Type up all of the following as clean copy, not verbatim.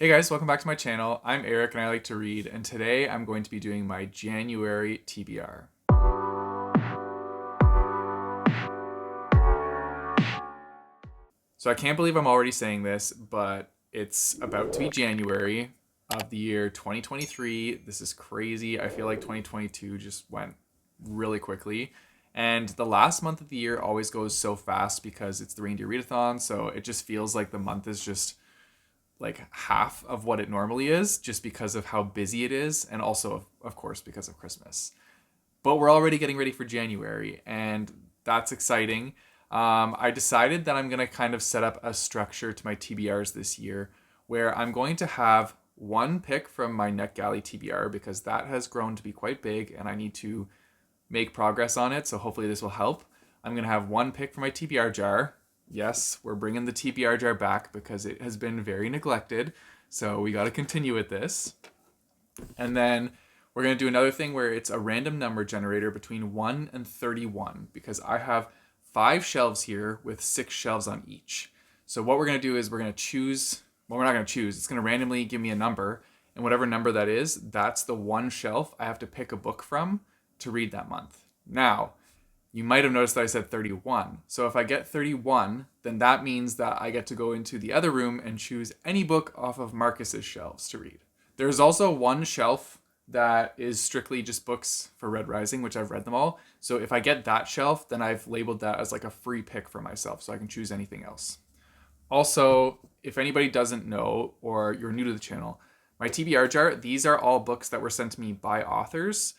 Hey guys, welcome back to my channel. I'm Eric and I like to read, and today I'm going to be doing my January TBR. So I can't believe I'm already saying this, but it's about to be January of the year 2023. This is crazy. I feel like 2022 just went really quickly. And the last month of the year always goes so fast because it's the reindeer readathon, so it just feels like the month is just like half of what it normally is just because of how busy it is, and also of course because of Christmas. But we're already getting ready for January, and that's exciting. I decided that I'm going to kind of set up a structure to my TBRs this year where I'm going to have one pick from my NetGalley TBR because that has grown to be quite big and I need to make progress on it. So hopefully this will help. I'm going to have one pick for my TBR jar. Yes, we're bringing the TBR jar back because it has been very neglected. So we got to continue with this. And then we're going to do another thing where it's a random number generator between 1 and 31 because I have 5 shelves here with 6 shelves on each. So what we're going to do is we're going to choose, well, we're not going to choose. It's going to randomly give me a number, and whatever number that is, that's the one shelf I have to pick a book from to read that month. Now, you might have noticed that I said 31. So if I get 31, then that means that I get to go into the other room and choose any book off of Marcus's shelves to read. There's also one shelf that is strictly just books for Red Rising, which I've read them all. So if I get that shelf, then I've labeled that as like a free pick for myself, so I can choose anything else. Also, if anybody doesn't know or you're new to the channel, my TBR jar, these are all books that were sent to me by authors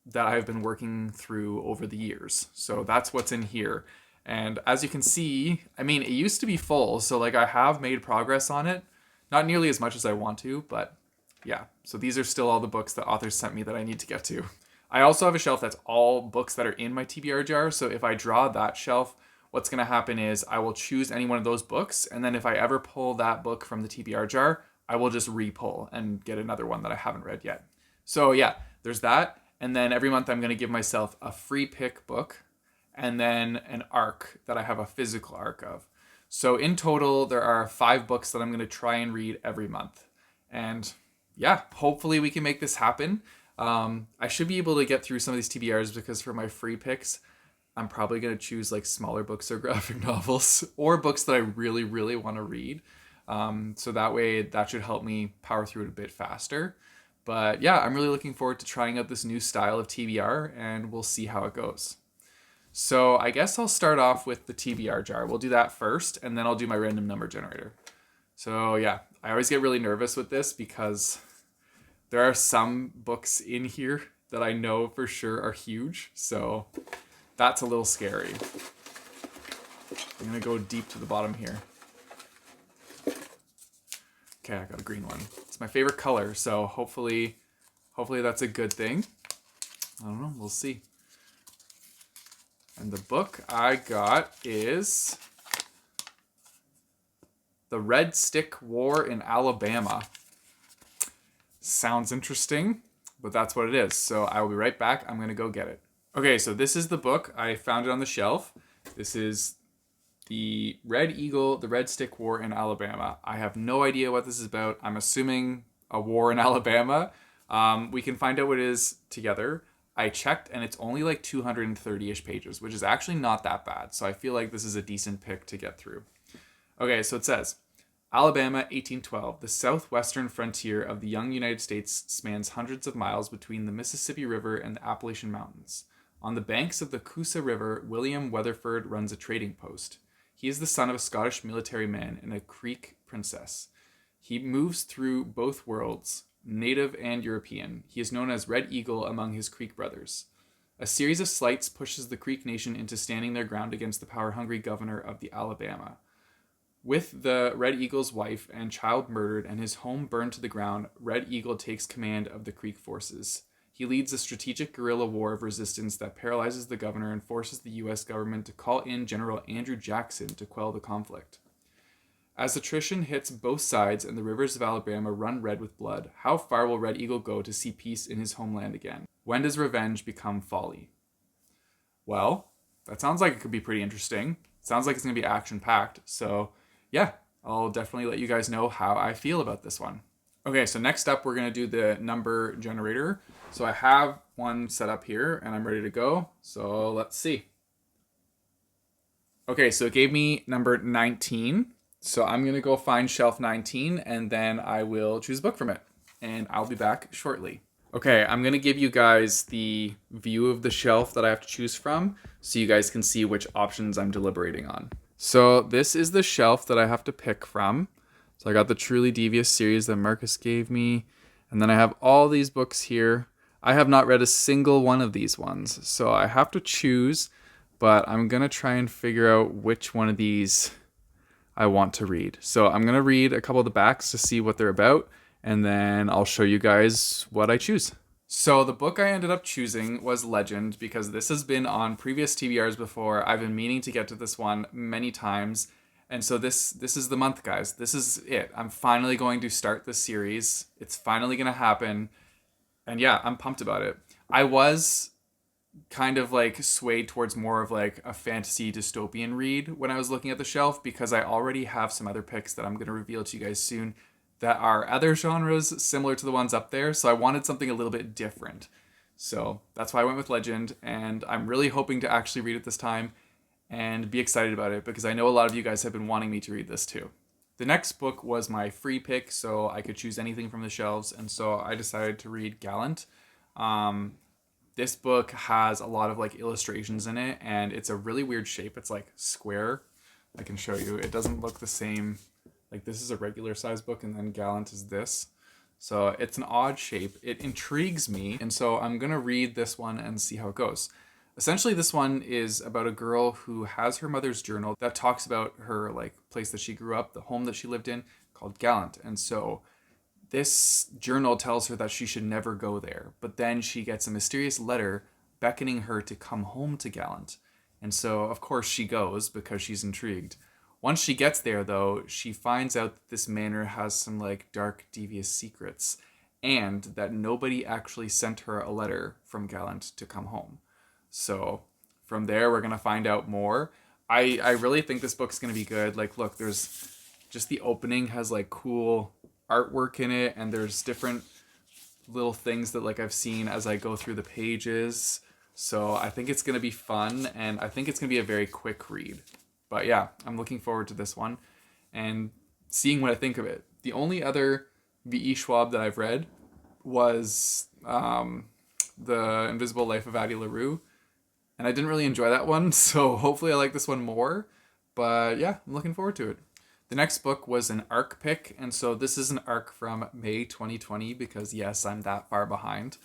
that I've been working through over the years. So that's what's in here. And as you can see, I mean, it used to be full, so like I have made progress on it. Not nearly as much as I want to, but yeah. So these are still all the books that authors sent me that I need to get to. I also have a shelf that's all books that are in my TBR jar. So if I draw that shelf, what's going to happen is I will choose any one of those books. And then if I ever pull that book from the TBR jar, I will just re-pull and get another one that I haven't read yet. So yeah, there's that. And then every month I'm going to give myself a free pick book and then an arc that I have a physical arc of. So in total, there are 5 books that I'm going to try and read every month. And yeah, hopefully we can make this happen. I should be able to get through some of these TBRs because for my free picks, I'm probably going to choose like smaller books or graphic novels or books that I really, really want to read. So that way that should help me power through it a bit faster. But yeah, I'm really looking forward to trying out this new style of TBR, and we'll see how it goes. So I guess I'll start off with the TBR jar. We'll do that first, and then I'll do my random number generator. So yeah, I always get really nervous with this because there are some books in here that I know for sure are huge. So that's a little scary. I'm going to go deep to the bottom here. Okay, I got a green one. It's my favorite color, so hopefully that's a good thing. I don't know, we'll see. And the book I got is The Red Stick War in Alabama. Sounds interesting, but that's what it is. So I will be right back. I'm going to go get it. Okay, so this is the book. I found it on the shelf. This is The Red Eagle, The Red Stick War in Alabama. I have no idea what this is about. I'm assuming a war in Alabama. We can find out what it is together. I checked and it's only like 230-ish pages, which is actually not that bad. So I feel like this is a decent pick to get through. Okay, so it says, Alabama, 1812. The southwestern frontier of the young United States spans hundreds of miles between the Mississippi River and the Appalachian Mountains. On the banks of the Coosa River, William Weatherford runs a trading post. He is the son of a Scottish military man and a Creek princess. He moves through both worlds, native and European. He is known as Red Eagle among his Creek brothers. A series of slights pushes the Creek nation into standing their ground against the power-hungry governor of the Alabama. With the Red Eagle's wife and child murdered and his home burned to the ground, Red Eagle takes command of the Creek forces. He leads a strategic guerrilla war of resistance that paralyzes the governor and forces the U.S. government to call in General Andrew Jackson to quell the conflict. As attrition hits both sides and the rivers of Alabama run red with blood, how far will Red Eagle go to see peace in his homeland again? When does revenge become folly? Well, that sounds like it could be pretty interesting. Sounds like it's going to be action-packed. So, yeah, I'll definitely let you guys know how I feel about this one. Okay, so next up, we're going to do the number generator. So I have one set up here and I'm ready to go. So let's see. Okay, so it gave me number 19. So I'm going to go find shelf 19 and then I will choose a book from it. And I'll be back shortly. Okay, I'm going to give you guys the view of the shelf that I have to choose from so you guys can see which options I'm deliberating on. So this is the shelf that I have to pick from. So I got the Truly Devious series that Marcus gave me. And then I have all these books here. I have not read a single one of these ones. So I have to choose, but I'm going to try and figure out which one of these I want to read. So I'm going to read a couple of the backs to see what they're about. And then I'll show you guys what I choose. So the book I ended up choosing was Legend because this has been on previous TBRs before. I've been meaning to get to this one many times. And so this is the month, guys. This is it. I'm finally going to start this series. It's finally going to happen. And yeah, I'm pumped about it. I was kind of like swayed towards more of like a fantasy dystopian read when I was looking at the shelf because I already have some other picks that I'm going to reveal to you guys soon that are other genres similar to the ones up there. So I wanted something a little bit different. So that's why I went with Legend. And I'm really hoping to actually read it this time and be excited about it because I know a lot of you guys have been wanting me to read this too. The next book was my free pick, so I could choose anything from the shelves, and so I decided to read Gallant. This book has a lot of like illustrations in it, and it's a really weird shape. It's like square. I can show you. It doesn't look the same. Like this is a regular size book, and then Gallant is this. So it's an odd shape. It intrigues me, and so I'm gonna read this one and see how it goes. Essentially, this one is about a girl who has her mother's journal that talks about her like place that she grew up, the home that she lived in, called Gallant. And so this journal tells her that she should never go there. But then she gets a mysterious letter beckoning her to come home to Gallant. And so, of course, she goes because she's intrigued. Once she gets there, though, she finds out that this manor has some like dark, devious secrets and that nobody actually sent her a letter from Gallant to come home. So from there, we're going to find out more. I really think this book's going to be good. Like, look, there's just the opening has like cool artwork in it. And there's different little things that like I've seen as I go through the pages. So I think it's going to be fun. And I think it's going to be a very quick read. But yeah, I'm looking forward to this one and seeing what I think of it. The only other V.E. Schwab that I've read was The Invisible Life of Addie LaRue. And I didn't really enjoy that one, so hopefully I like this one more. But yeah, I'm looking forward to it. The next book was an ARC pick, and so this is an ARC from May 2020 because yes, I'm that far behind.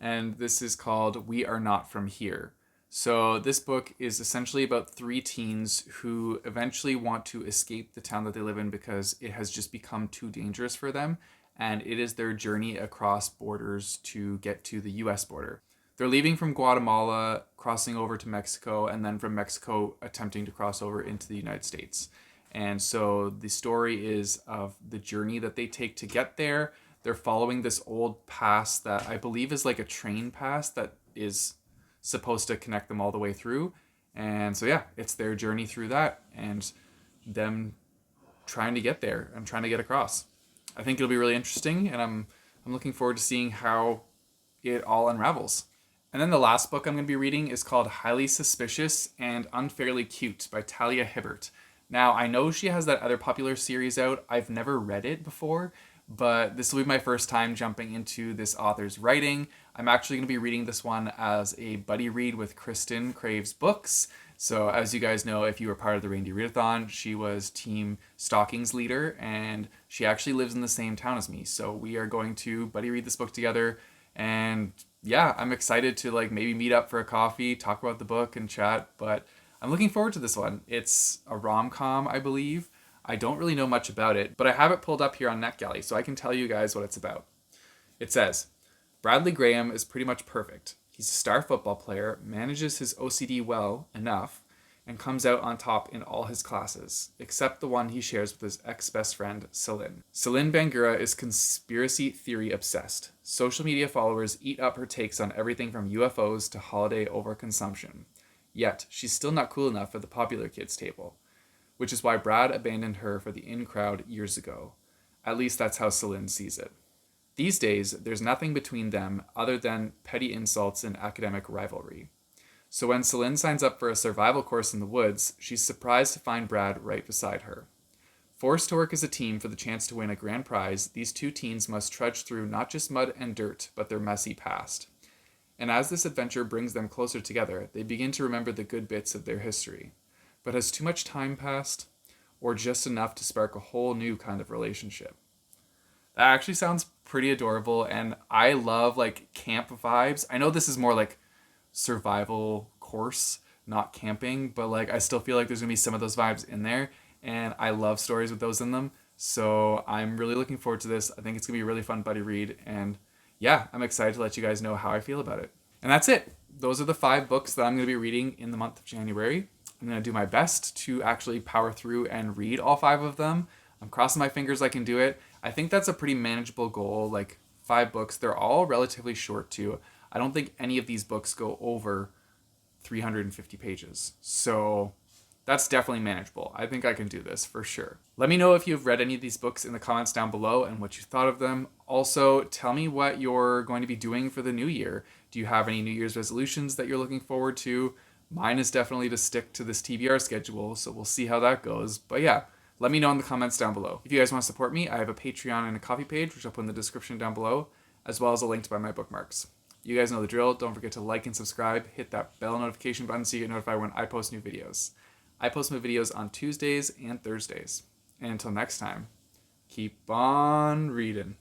And this is called We Are Not From Here. So this book is essentially about three teens who eventually want to escape the town that they live in because it has just become too dangerous for them. And it is their journey across borders to get to the US border. They're leaving from Guatemala, crossing over to Mexico, and then from Mexico attempting to cross over into the United States. And so the story is of the journey that they take to get there. They're following this old pass that I believe is like a train pass that is supposed to connect them all the way through. And so yeah, it's their journey through that and them trying to get there and trying to get across. I think it'll be really interesting, and I'm looking forward to seeing how it all unravels. And then the last book I'm going to be reading is called Highly Suspicious and Unfairly Cute by Talia Hibbert. Now, I know she has that other popular series out. I've never read it before, but this will be my first time jumping into this author's writing. I'm actually going to be reading this one as a buddy read with Kristen Craves Books. So as you guys know, if you were part of the Reindeer Readathon, she was Team Stockings leader, and she actually lives in the same town as me. So we are going to buddy read this book together, and yeah, I'm excited to like maybe meet up for a coffee, talk about the book and chat, but I'm looking forward to this one. It's a rom-com, I believe. I don't really know much about it, but I have it pulled up here on NetGalley, so I can tell you guys what it's about. It says, Bradley Graham is pretty much perfect. He's a star football player, manages his OCD well enough, and comes out on top in all his classes, except the one he shares with his ex-best friend, Celine. Celine Bangura is conspiracy theory obsessed. Social media followers eat up her takes on everything from UFOs to holiday overconsumption. Yet, she's still not cool enough for the popular kids table. which is why Brad abandoned her for the in crowd years ago. At least that's how Celine sees it. These days, there's nothing between them other than petty insults and academic rivalry. So when Celine signs up for a survival course in the woods, she's surprised to find Brad right beside her. Forced to work as a team for the chance to win a grand prize, these two teens must trudge through not just mud and dirt, but their messy past. And as this adventure brings them closer together, they begin to remember the good bits of their history. But has too much time passed, or just enough to spark a whole new kind of relationship? That actually sounds pretty adorable, and I love like camp vibes. I know this is more like survival course, not camping, but like I still feel like there's gonna be some of those vibes in there, and I love stories with those in them. So I'm really looking forward to this. I think it's gonna be a really fun buddy read, and yeah, I'm excited to let you guys know how I feel about it. And that's it. Those are the 5 books that I'm gonna be reading in the month of January. I'm gonna do my best to actually power through and read all 5 of them. I'm crossing my fingers I can do it. I think that's a pretty manageable goal, like 5 books. They're all relatively short too. I don't think any of these books go over 350 pages. So that's definitely manageable. I think I can do this for sure. Let me know if you've read any of these books in the comments down below and what you thought of them. Also, tell me what you're going to be doing for the new year. Do you have any New Year's resolutions that you're looking forward to? Mine is definitely to stick to this TBR schedule, so we'll see how that goes. But yeah, let me know in the comments down below. If you guys want to support me, I have a Patreon and a Ko-fi page, which I'll put in the description down below, as well as a link to buy my bookmarks. You guys know the drill. Don't forget to like and subscribe. Hit that bell notification button so you get notified when I post new videos. I post my videos on Tuesdays and Thursdays. And until next time, keep on reading.